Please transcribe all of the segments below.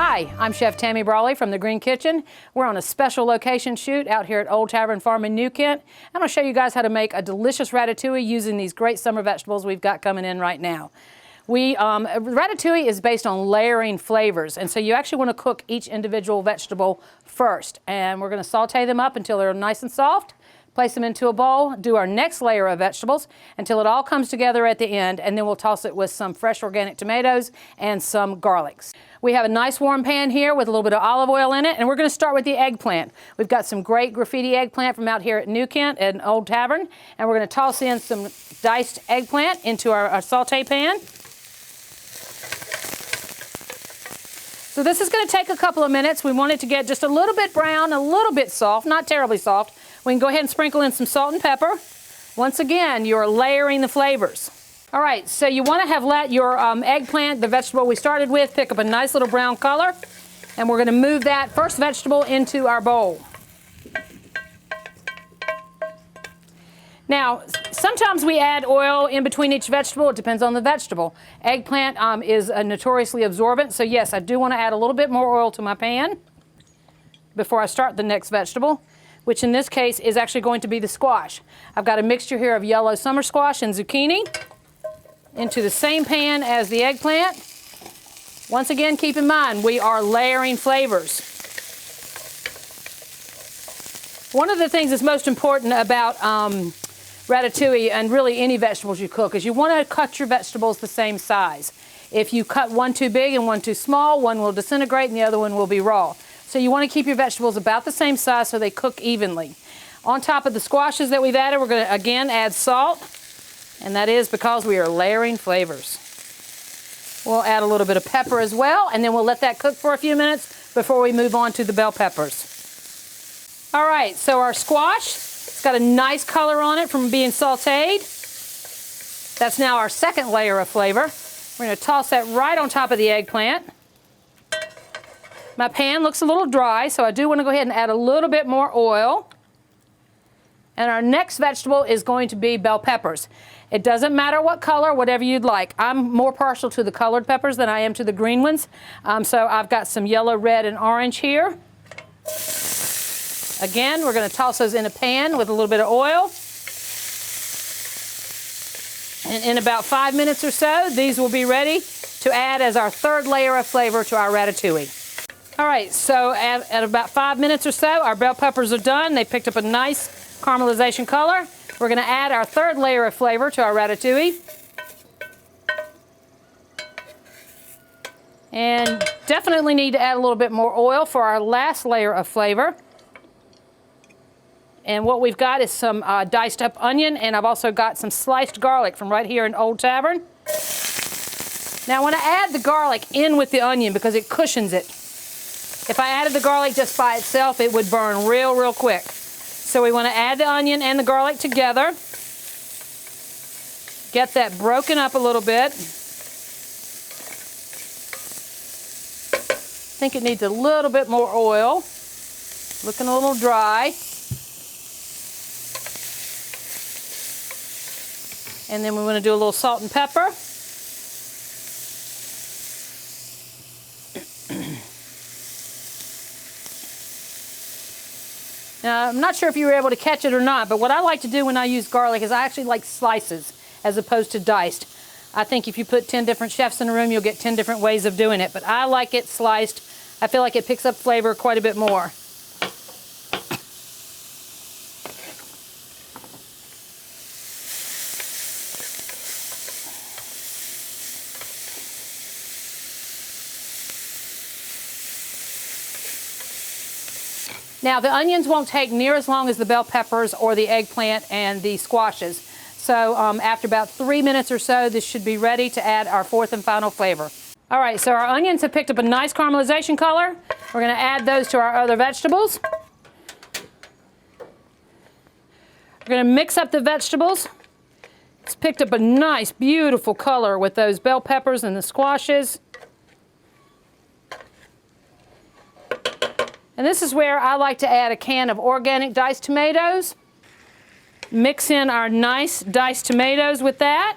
Hi, I'm Chef Tammy Brawley from the Green Kitchen. We're on a special location shoot out here at Old Tavern Farm in New Kent. I'm going to show you guys how to make a delicious ratatouille using these great summer vegetables we've got coming in right now. Ratatouille is based on layering flavors, and so you actually want to cook each individual vegetable first. And we're going to saute them up until they're nice and soft. Place them into a bowl, do our next layer of vegetables until it all comes together at the end, and then we'll toss it with some fresh organic tomatoes and some garlics. We have a nice warm pan here with a little bit of olive oil in it, and we're going to start with the eggplant. We've got some great graffiti eggplant from out here at New Kent at an Old Tavern, and we're going to toss in some diced eggplant into our saute pan. So this is going to take a couple of minutes. We want it to get just a little bit brown, a little bit soft, not terribly soft. We can go ahead and sprinkle in some salt and pepper. Once again, you're layering the flavors. All right, so you want to have let your eggplant, the vegetable we started with, pick up a nice little brown color. And we're going to move that first vegetable into our bowl. Now, sometimes we add oil in between each vegetable. It depends on the vegetable. Eggplant is notoriously absorbent, so yes, I do want to add a little bit more oil to my pan before I start the next vegetable, which in this case is actually going to be the squash. I've got a mixture here of yellow summer squash and zucchini into the same pan as the eggplant. Once again, keep in mind, we are layering flavors. One of the things that's most important about ratatouille and really any vegetables you cook is you want to cut your vegetables the same size. If you cut one too big and one too small, one will disintegrate and the other one will be raw. So you want to keep your vegetables about the same size so they cook evenly. On top of the squashes that we've added, we're going to again add salt, and that is because we are layering flavors. We'll add a little bit of pepper as well, and then we'll let that cook for a few minutes before we move on to the bell peppers. All right, so our squash, it's got a nice color on it from being sauteed. That's now our second layer of flavor. We're going to toss that right on top of the eggplant. My pan looks a little dry, so I do want to go ahead and add a little bit more oil. And our next vegetable is going to be bell peppers. It doesn't matter what color, whatever you'd like. I'm more partial to the colored peppers than I am to the green ones. So I've got some yellow, red, and orange here. Again, we're going to toss those in a pan with a little bit of oil. And in about 5 minutes or so, these will be ready to add as our third layer of flavor to our ratatouille. All right, so at about 5 minutes or so, our bell peppers are done. They picked up a nice caramelization color. We're going to add our third layer of flavor to our ratatouille. And definitely need to add a little bit more oil for our last layer of flavor. And what we've got is some diced up onion, and I've also got some sliced garlic from right here in Old Tavern. Now I want to add the garlic in with the onion because it cushions it. If I added the garlic just by itself, it would burn real quick. So we want to add the onion and the garlic together. Get that broken up a little bit. I think it needs a little bit more oil. Looking a little dry. And then we want to do a little salt and pepper. Now, I'm not sure if you were able to catch it or not, but what I like to do when I use garlic is I actually like slices as opposed to diced. I think if you put 10 different chefs in a room, you'll get 10 different ways of doing it, but I like it sliced. I feel like it picks up flavor quite a bit more. Now, the onions won't take near as long as the bell peppers or the eggplant and the squashes. So after about 3 minutes or so, this should be ready to add our fourth and final flavor. All right, so our onions have picked up a nice caramelization color. We're going to add those to our other vegetables. We're going to mix up the vegetables. It's picked up a nice, beautiful color with those bell peppers and the squashes. And this is where I like to add a can of organic diced tomatoes. Mix in our nice diced tomatoes with that.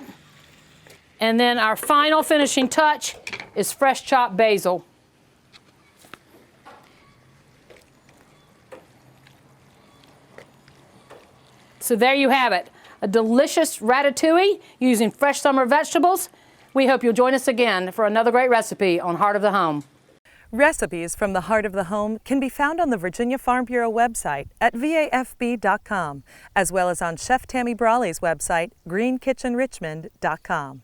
And then our final finishing touch is fresh chopped basil. So there you have it, a delicious ratatouille using fresh summer vegetables. We hope you'll join us again for another great recipe on Heart of the Home. Recipes from the Heart of the Home can be found on the Virginia Farm Bureau website at vafb.com, as well as on Chef Tammy Brawley's website, greenkitchenrichmond.com.